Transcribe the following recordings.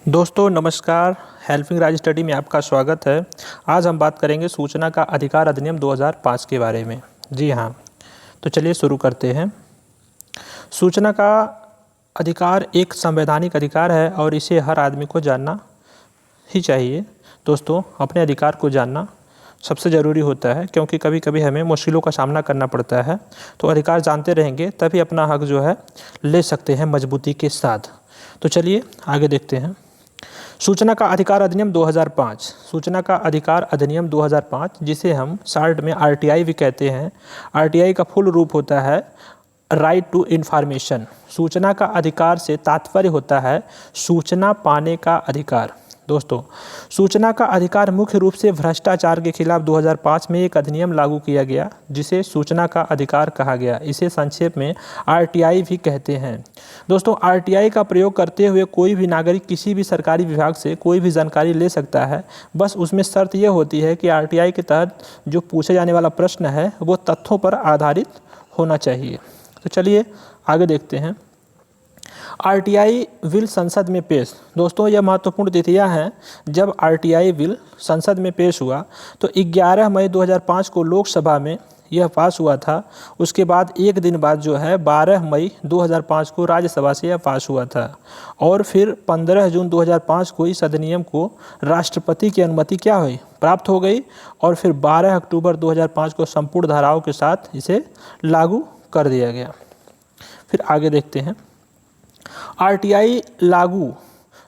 दोस्तों नमस्कार। हेल्पिंग राज स्टडी में आपका स्वागत है। आज हम बात करेंगे सूचना का अधिकार अधिनियम 2005 के बारे में। जी हाँ, तो चलिए शुरू करते हैं। सूचना का अधिकार एक संवैधानिक अधिकार है और इसे हर आदमी को जानना ही चाहिए। दोस्तों, अपने अधिकार को जानना सबसे ज़रूरी होता है, क्योंकि कभी कभी हमें मुश्किलों का सामना करना पड़ता है। तो अधिकार जानते रहेंगे तभी अपना हक जो है ले सकते हैं मजबूती के साथ। तो चलिए आगे देखते हैं। सूचना का अधिकार अधिनियम 2005। सूचना का अधिकार अधिनियम 2005, जिसे हम शॉर्ट में आरटीआई भी कहते हैं। आरटीआई का फुल रूप होता है राइट टू इन्फॉर्मेशन। सूचना का अधिकार से तात्पर्य होता है सूचना पाने का अधिकार। दोस्तों, सूचना का अधिकार मुख्य रूप से भ्रष्टाचार के खिलाफ 2005 में एक अधिनियम लागू किया गया, जिसे सूचना का अधिकार कहा गया। इसे संक्षेप में आरटीआई भी कहते हैं। दोस्तों, आरटीआई का प्रयोग करते हुए कोई भी नागरिक किसी भी सरकारी विभाग से कोई भी जानकारी ले सकता है। बस उसमें शर्त यह होती है कि आरटीआई के तहत जो पूछे जाने वाला प्रश्न है वो तथ्यों पर आधारित होना चाहिए। तो चलिए आगे देखते हैं। आरटीआई बिल संसद में पेश। दोस्तों, यह महत्वपूर्ण तिथियां हैं जब आरटीआई बिल संसद में पेश हुआ। तो 11 मई 2005 को लोकसभा में यह पास हुआ था। उसके बाद एक दिन बाद जो है 12 मई 2005 को राज्यसभा से यह पास हुआ था। और फिर 15 जून 2005 को इस अधिनियम को राष्ट्रपति की अनुमति क्या हुई, प्राप्त हो गई। और फिर 12 अक्टूबर 2005 को संपूर्ण धाराओं के साथ इसे लागू कर दिया गया। फिर आगे देखते हैं। आरटीआई लागू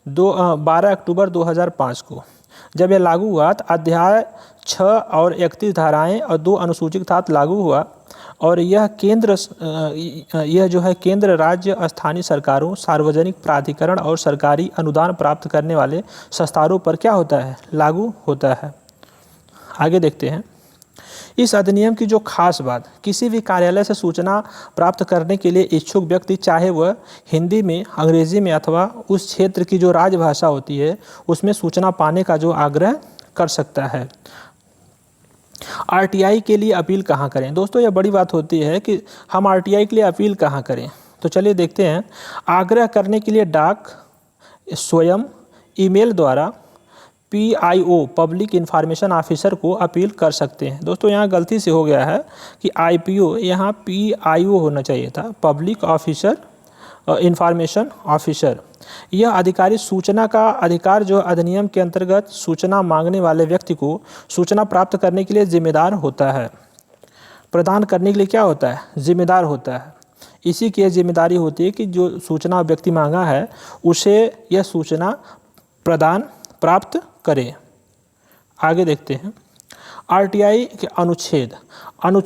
12 अक्टूबर 2005 को जब यह लागू हुआ तो अध्याय 6 और 31 धाराएं और 2 अनुसूचित तहत लागू हुआ। और यह जो है केंद्र, राज्य, स्थानीय सरकारों, सार्वजनिक प्राधिकरण और सरकारी अनुदान प्राप्त करने वाले संस्थानों पर क्या होता है, लागू होता है। आगे देखते हैं। इस अधिनियम की जो खास बात, किसी भी कार्यालय से सूचना प्राप्त करने के लिए इच्छुक व्यक्ति चाहे वह हिंदी में, अंग्रेजी में अथवा उस क्षेत्र की जो राजभाषा होती है उसमें सूचना पाने का जो आग्रह कर सकता है। आरटीआई के लिए अपील कहाँ करें। दोस्तों, यह बड़ी बात होती है कि हम आरटीआई के लिए अपील कहाँ करें। तो चलिए देखते हैं। आग्रह करने के लिए डाक, स्वयं, ईमेल द्वारा PIO पब्लिक इन्फॉर्मेशन ऑफिसर को अपील कर सकते हैं। दोस्तों, यहाँ गलती से हो गया है कि IPO, यहाँ PIO होना चाहिए था, पब्लिक ऑफिसर इंफॉर्मेशन ऑफिसर। यह अधिकारी सूचना का अधिकार जो अधिनियम के अंतर्गत सूचना मांगने वाले व्यक्ति को सूचना प्राप्त करने के लिए जिम्मेदार होता है, प्रदान करने के लिए क्या होता है, जिम्मेदार होता है। इसी की जिम्मेदारी होती है कि जो सूचना व्यक्ति मांगा है उसे यह सूचना प्राप्त करें। आगे देखते हैं। आरटीआई के अनुच्छेद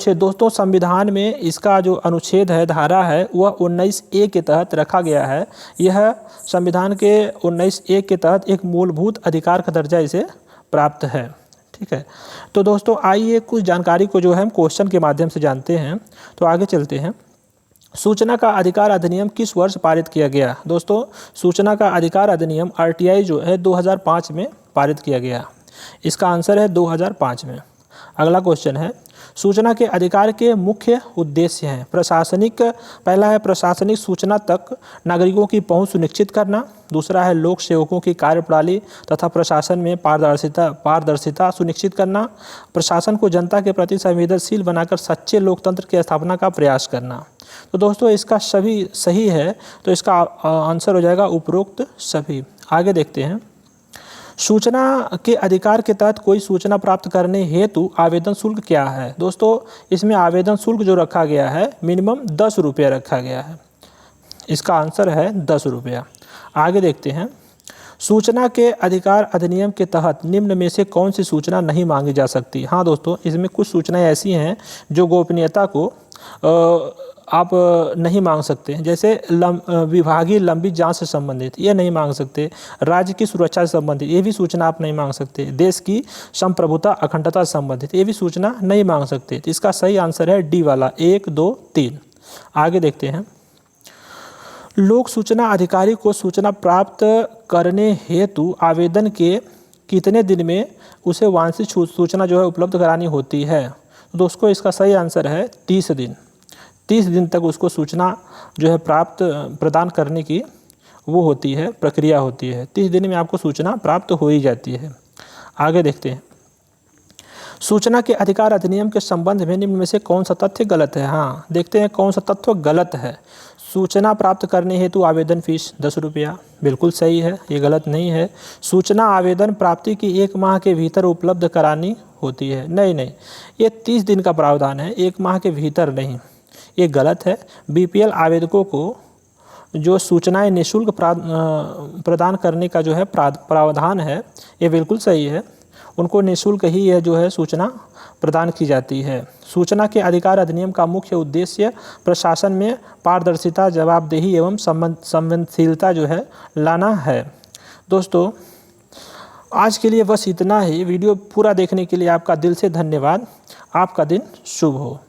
दोस्तों, संविधान में इसका जो अनुच्छेद है, धारा है, वह 19A के तहत रखा गया है। यह संविधान के 19A के तहत एक मूलभूत अधिकार का दर्जा इसे प्राप्त है। ठीक है। तो दोस्तों, आइए कुछ जानकारी को जो है हम क्वेश्चन के माध्यम से जानते हैं। तो आगे चलते हैं। सूचना का अधिकार अधिनियम किस वर्ष पारित किया गया। दोस्तों, सूचना का अधिकार अधिनियम आरटीआई जो है 2005 में पारित किया गया। इसका आंसर है 2005 में। अगला क्वेश्चन है, सूचना के अधिकार के मुख्य उद्देश्य हैं। पहला है प्रशासनिक सूचना तक नागरिकों की पहुंच सुनिश्चित करना। दूसरा है लोक सेवकों की कार्यप्रणाली तथा प्रशासन में पारदर्शिता सुनिश्चित करना। प्रशासन को जनता के प्रति संवेदनशील बनाकर सच्चे लोकतंत्र की स्थापना का प्रयास करना। तो दोस्तों, इसका सभी सही है, तो इसका आंसर हो जाएगा उपरोक्त सभी। आगे देखते हैं। सूचना के अधिकार के तहत कोई सूचना प्राप्त करने हेतु आवेदन शुल्क क्या है। दोस्तों, इसमें आवेदन शुल्क जो रखा गया है मिनिमम 10 रुपया रखा गया है। इसका आंसर है 10 रुपया। आगे देखते हैं। सूचना के अधिकार अधिनियम के तहत निम्न में से कौन सी सूचना नहीं मांगी जा सकती। हाँ दोस्तों, इसमें कुछ सूचनाएं ऐसी हैं जो गोपनीयता को आप नहीं मांग सकते, जैसे विभागीय लंबी जांच से संबंधित ये नहीं मांग सकते। राज्य की सुरक्षा से संबंधित ये भी सूचना आप नहीं मांग सकते। देश की संप्रभुता अखंडता से संबंधित ये भी सूचना नहीं मांग सकते। तो इसका सही आंसर है डी वाला, 1, 2, 3। आगे देखते हैं। लोक सूचना अधिकारी को सूचना प्राप्त करने हेतु आवेदन के कितने दिन में उसे वांछित सूचना जो है उपलब्ध करानी होती है। तो दोस्तों, इसका सही आंसर है 30 दिन। 30 दिन तक उसको सूचना जो है प्रदान करने की वो होती है, प्रक्रिया होती है। 30 दिन में आपको सूचना प्राप्त हो ही जाती है। आगे देखते हैं, सूचना के अधिकार अधिनियम के संबंध में निम्न में से कौन सा तथ्य गलत है। हाँ, देखते हैं कौन सा तथ्य गलत है। सूचना प्राप्त करने हेतु आवेदन फीस 10 रुपया, बिल्कुल सही है, ये गलत नहीं है। सूचना आवेदन प्राप्ति की 1 माह के भीतर उपलब्ध करानी होती है, नहीं, ये 30 दिन का प्रावधान है, 1 माह के भीतर नहीं, ये गलत है। बीपीएल आवेदकों को जो सूचनाएं निःशुल्क प्रदान करने का जो है प्रावधान है, ये बिल्कुल सही है, उनको निःशुल्क ही यह जो है सूचना प्रदान की जाती है। सूचना के अधिकार अधिनियम का मुख्य उद्देश्य प्रशासन में पारदर्शिता, जवाबदेही एवं संवेदनशीलता जो है लाना है। दोस्तों, आज के लिए बस इतना ही। वीडियो पूरा देखने के लिए आपका दिल से धन्यवाद। आपका दिन शुभ हो।